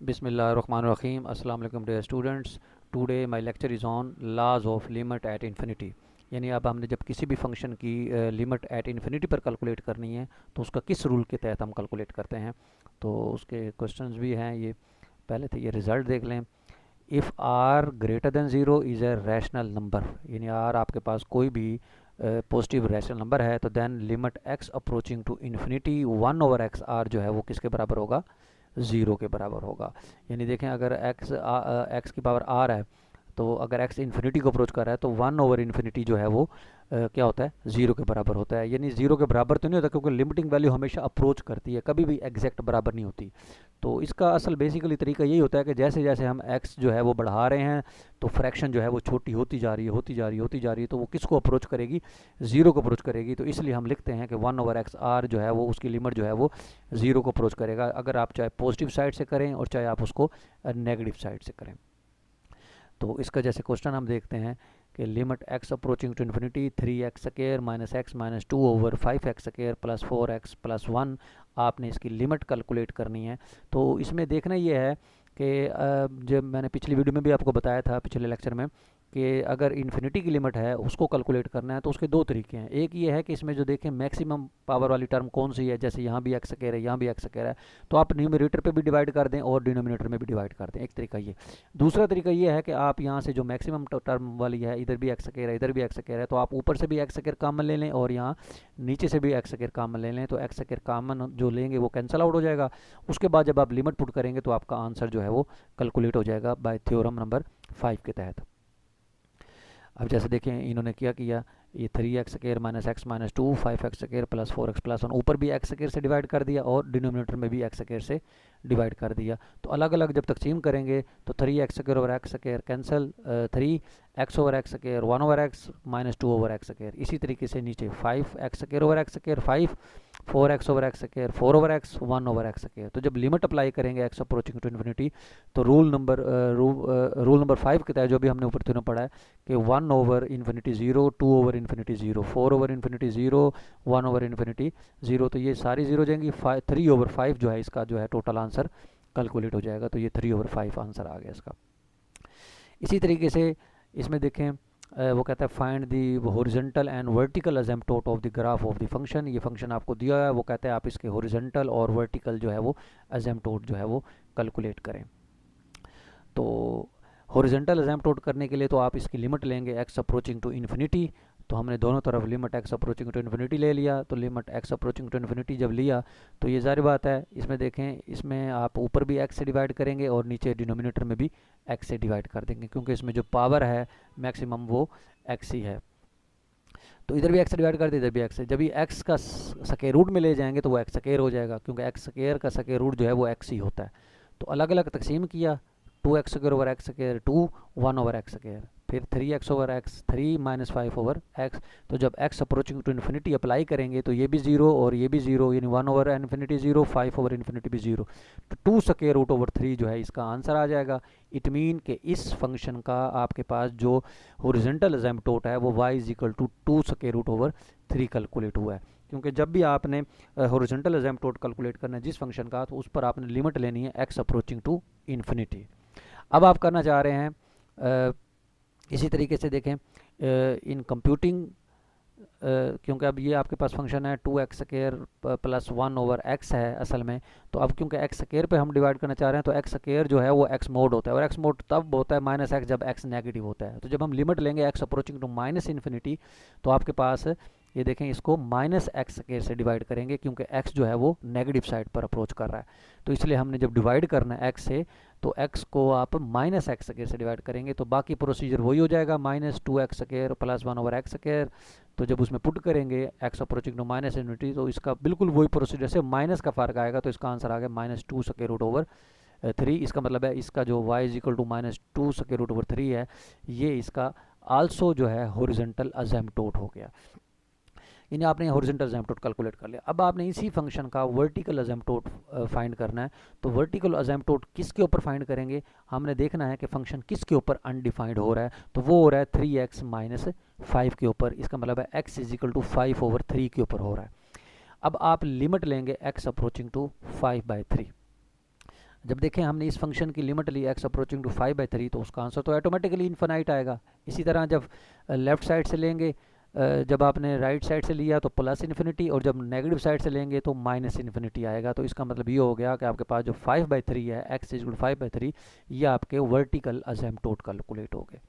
Bismillahirrahmanirrahim. Assalamu alaikum dear students. Today my lecture is on laws of limit at infinity. यानी अब हमने जब किसी भी फंक्शन की लिमिट एट इन्फिनिटी पर कैलकुलेट करनी है तो उसका किस रूल के तहत हम कैलकुलेट करते हैं, तो उसके क्वेश्चंस भी हैं। ये पहले तो ये रिज़ल्ट देख लें। If R greater than zero is a rational number, यानी आर आपके पास कोई भी पॉजिटिव रैशनल नंबर है तो then limit X approaching to infinity 1/x R जो है वो किसके बराबर होगा, ज़ीरो के बराबर होगा। यानी देखें अगर एक्स की पावर आर है तो अगर एक्स इन्फिनिटी को अप्रोच कर रहा है तो 1/इन्फिनिटी जो है वो क्या होता है, ज़ीरो के बराबर होता है। यानी ज़ीरो के बराबर तो नहीं होता क्योंकि लिमिटिंग वैल्यू हमेशा अप्रोच करती है, कभी भी एग्जैक्ट बराबर नहीं होती। तो इसका असल बेसिकली तरीका यही होता है कि जैसे जैसे हम एक्स जो है वो बढ़ा रहे हैं तो फ्रैक्शन जो है वो छोटी होती जा रही है, होती जा रही है, होती जा रही है, तो वो किसको अप्रोच करेगी, ज़ीरो को अप्रोच करेगी। तो इसलिए हम लिखते हैं कि 1/x आर जो है वो उसकी लिमिट जो है वो ज़ीरो को अप्रोच करेगा, अगर आप चाहे पॉजिटिव साइड से करें और चाहे आप उसको नेगेटिव साइड से करें। तो इसका जैसे क्वेश्चन हम देखते हैं कि limit X approaching to infinity 3x² minus X minus 2/5x² plus 4x+1, आपने इसकी लिमिट कैलकुलेट करनी है। तो इसमें देखना ये है कि जब मैंने पिछली वीडियो में भी आपको बताया था, पिछले लेक्चर में, कि अगर इन्फिनिटी की लिमिट है उसको कैलकुलेट करना है तो उसके दो तरीके हैं। एक ये है कि इसमें जो देखें मैक्सिमम पावर वाली टर्म कौन सी है, जैसे यहाँ भी एक्स स्क्वायर है, यहाँ भी एक्स स्क्वायर है, तो आप न्यूमरेटर पे भी डिवाइड कर दें और डिनोमिनेटर में भी डिवाइड कर दें, एक तरीका ये। दूसरा तरीका ये है कि आप यहाँ से जो मैक्सिमम टर्म वाली है, इधर भी एक्स स्क्वायर है, इधर भी एक्स स्क्वायर है, तो आप ऊपर से भी एक्स स्क्वायर कॉमन ले लें और यहाँ नीचे से भी एक्स स्क्वायर कॉमन ले लें, तो एक्स स्क्वायर कॉमन जो लेंगे वो कैंसिल आउट हो जाएगा। उसके बाद जब आप लिमिट पुट करेंगे तो आपका आंसर जो है वो कैलकुलेट हो जाएगा बाय थ्योरम नंबर 5 के तहत। अब जैसे देखें इन्होंने क्या किया, ये 3x² minus X minus 2 5x² plus 4x+1, ऊपर भी x² से डिवाइड कर दिया और डिनोमिनेटर में भी x² से डिवाइड कर दिया। तो अलग अलग जब तकसीम करेंगे तो 3x² over x² cancel, 3x/x² 1/x minus 2/x², इसी तरीके से नीचे 5x² over x², 5 4x/x², 4/x 1/x²। तो जब लिमिट अप्लाई करेंगे x अप्रोचिंग टू इन्फिनिटी तो रूल नंबर 5 के तहत जो भी हमने ऊपर तीनों पढ़ा है कि 1/इन्फिनिटी 0, 2/इन्फिनिटी 0, 4/इन्फिनिटी 0, 1/इन्फिनिटी 0, तो ये सारी जीरो जाएंगी। 3/5 जो है इसका जो है टोटल आंसर कैलकुलेट हो जाएगा, तो ये 3/5 आंसर आ गया इसका। इसी तरीके से इसमें देखें वो कहता है find the horizontal and vertical asymptote of the graph of the function. ये फंक्शन आपको दिया है, वो कहता है आप इसके हॉरिजॉन्टल और वर्टिकल जो है वो असेम्पटोट जो है वो कैलकुलेट करें। तो हॉरिजॉन्टल असेम्पटोट करने के लिए तो आप इसकी लिमिट लेंगे एक्स अप्रोचिंग टू इन्फिनिटी, तो हमने दोनों तरफ limit X approaching to infinity ले लिया। तो limit X approaching to infinity जब लिया तो ये जारी बात है, इसमें देखें इसमें आप ऊपर भी एक्स से डिवाइड करेंगे और नीचे डिनोमिनेटर में भी एक्स से डिवाइड कर देंगे, क्योंकि इसमें जो पावर है मैक्सिमम वो एक्स ही है। तो इधर भी एक्स से डिवाइड कर दे, इधर भी एक्स से, जब ये एक्स का स्क्वायर रूट में ले जाएंगे तो वो एक्स स्क्वायर हो जाएगा, क्योंकि एक्स स्क्वायर का स्क्वायर रूट जो है वो एक्स ही होता है। तो अलग अलग तकसीम किया, 2x² over x square 2, 1/x square, फिर 3x over x 3 minus 5/x। तो जब x approaching to infinity apply करेंगे तो ये भी ज़ीरो और ये भी ज़ीरो, यानी 1/इन्फिनिटी 0, 5/इन्फिनिटी भी 0, तो 2√3 जो है इसका आंसर आ जाएगा। इट मीन कि इस फंक्शन का आपके पास जो हॉरिजॉन्टल असेम्पटोट है वो y इक्वल टू 2√3 कैलकुलेट हुआ है, क्योंकि जब भी आपने हॉरिजॉन्टल असेम्पटोट कैलकुलेट करना है जिस फंक्शन का, तो उस पर आपने लिमिट लेनी है x अप्रोचिंग टू इन्फिनिटी। अब आप करना चाह रहे हैं इसी तरीके से देखें इन कंप्यूटिंग, क्योंकि अब ये आपके पास फंक्शन है 2x² प्लस 1/x है असल में, तो अब क्योंकि x² पे हम डिवाइड करना चाह रहे हैं तो x² जो है वो x मोड होता है, और x मोड तब होता है -x जब x नेगेटिव होता है। तो जब हम लिमिट लेंगे x approaching to minus infinity तो आपके पास ये देखें इसको -x² से डिवाइड करेंगे, क्योंकि x जो है वो नेगेटिव साइड पर अप्रोच कर रहा है। तो इसलिए हमने जब डिवाइड करना है x से तो x को आप -x² से डिवाइड करेंगे, तो बाकी प्रोसीजर वही हो जाएगा, -2x² प्लस 1/x²। तो जब उसमें पुट करेंगे x approaching to minus infinity तो इसका बिल्कुल वही प्रोसीजर से माइनस का फ़र्क आएगा, तो इसका आंसर आ गया -2√3। इसका मतलब है इसका जो y इक्वल टू -2√3 है, ये इसका आल्सो जो है हॉरिजॉन्टल असेम्पटोट हो गया। यानी आपने हॉरिजॉन्टल असेम्पटोट कैलकुलेट कर लिया। अब आपने इसी फंक्शन का वर्टिकल असेम्पटोट फाइंड करना है। तो वर्टिकल असेम्पटोट किसके ऊपर फाइंड करेंगे, हमने देखना है कि फंक्शन किसके ऊपर अनडिफाइंड हो रहा है, तो वो हो रहा है 3x माइनस 5 के ऊपर। इसका मतलब है x इक्वल टू 5/3 के ऊपर हो रहा है। अब आप लिमिट लेंगे x अप्रोचिंग टू 5/3। जब देखें हमने इस फंक्शन की लिमिट ली x अप्रोचिंग टू 5/3, तो उसका आंसर तो ऑटोमेटिकली इन्फिनाइट आएगा। इसी तरह जब लेफ़्ट साइड से लेंगे, जब आपने राइट साइड से लिया तो प्लस इन्फिनिटी, और जब नेगेटिव साइड से लेंगे तो माइनस इन्फिनिटी आएगा। तो इसका मतलब ये हो गया कि आपके पास जो 5/3 है, x इज 5/3, ये आपके वर्टिकल असिम्प्टोट कैलकुलेट हो गए।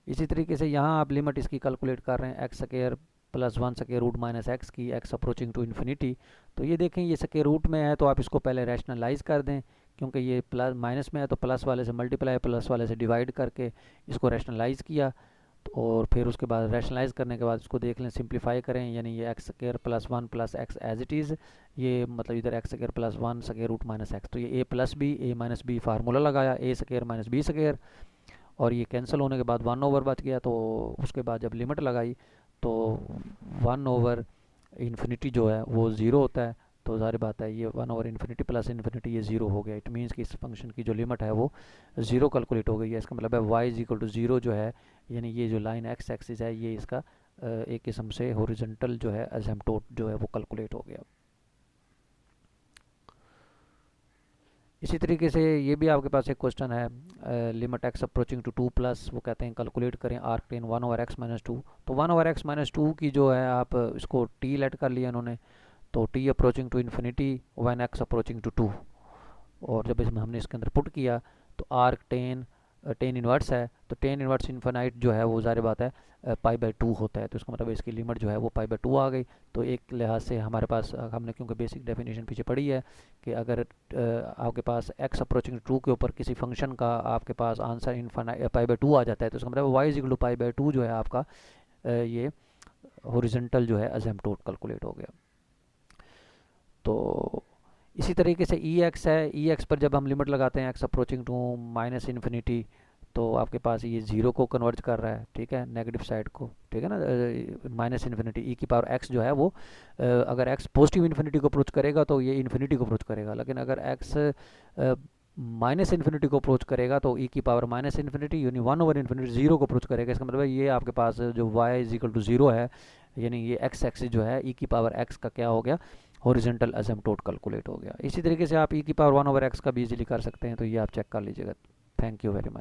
इसी तरीके से यहाँ आप लिमिट इसकी कैलकुलेट कर रहे हैं X square plus 1 square root minus X की, एक्स अप्रोचिंग टू इन्फिनिटी। तो ये देखें ये स्क्वायर रूट में है, तो आप इसको पहले रैशनलाइज कर दें, क्योंकि ये प्लस माइनस में है तो प्लस वाले से मल्टीप्लाई, प्लस वाले से डिवाइड करके इसको रैशनलाइज किया। और फिर उसके बाद रैशनलाइज करने के बाद इसको देख लें, सिंप्लीफाई करें, यानी ये X square plus 1 plus X as it is, ये मतलब इधर X square plus 1 square root minus X, तो ये A plus B, A minus B formula लगाया, A square minus B square, और ये कैंसिल होने के बाद 1/, बच गया। तो उसके बाद जब लिमिट लगाई तो 1/, इन्फिनिटी जो है वो ज़ीरो होता है। तो ज़ाहिर बात है ये 1/, इन्फिनिटी प्लस इन्फिनिटी ये ज़ीरो हो गया। इट मीन्स कि इस फंक्शन की जो लिमिट है वो ज़ीरो कैलकुलेट हो गई है। इसका मतलब है y is equal to zero जो है, यानी ये जो लाइन x एक्सिस है, ये इसका एक किस्म से हॉरिजॉन्टल जो है असिम्प्टोट जो है वो कैलकुलेट हो गया। इसी तरीके से ये भी आपके पास एक क्वेश्चन है, limit X approaching to 2 plus, वो कहते हैं कैलकुलेट करें आर्क टेन 1/x-2। तो 1/x-2 की जो है आप इसको टी लेट कर लिया इन्होंने, तो T approaching to infinity one X approaching to 2, और जब इसमें हमने इसके अंदर पुट किया तो आर्क टेन इन्वर्स है, तो टेन इन्वर्स इन्फिनाइट जो है वो ज़ाहिर बात है π/2 होता है। तो इसका मतलब इसकी लिमिट जो है वो π/2 आ गई। तो एक लिहाज से हमारे पास हमने क्योंकि बेसिक डेफिनेशन पीछे पढ़ी है कि अगर आपके पास x अप्रोचिंग 2 के ऊपर किसी फंक्शन का आपके पास आंसर इन्फिनाइट π/2 आ जाता है, तो इसका मतलब y इज इक्वल टू π/2 जो है आपका ये हॉरिजॉन्टल जो है असिम्प्टोट कैलकुलेट हो गया। तो इसी तरीके से ई एक्स है, ई एक्स पर जब हम लिमिट लगाते हैं X approaching to minus infinity, तो आपके पास ये ज़ीरो को कन्वर्ज कर रहा है, ठीक है, नेगेटिव साइड को, ठीक है ना, माइनस इन्फिनिटी ई की पावर एक्स जो है वो अगर एक्स पॉजिटिव इन्फिनिटी को अप्रोच करेगा तो ये इन्फिनिटी को अप्रोच करेगा, लेकिन अगर एक्स माइनस इन्फिनिटी को अप्रोच करेगा तो ई की पावर माइनस इन्फिनिटी यानी 1/इन्फिनिटी ज़ीरो को अप्रोच करेगा। इसका मतलब ये आपके पास जो y is equal to zero है, यानी ये x एक्सिस जो है ई की पावर x का क्या हो गया, हॉरिजॉन्टल असिम्प्टोट कैलकुलेट हो गया। इसी तरीके से आप ई की पावर 1/x का भी इजीली कर सकते हैं, तो ये आप चेक कर लीजिएगा। Thank you very much.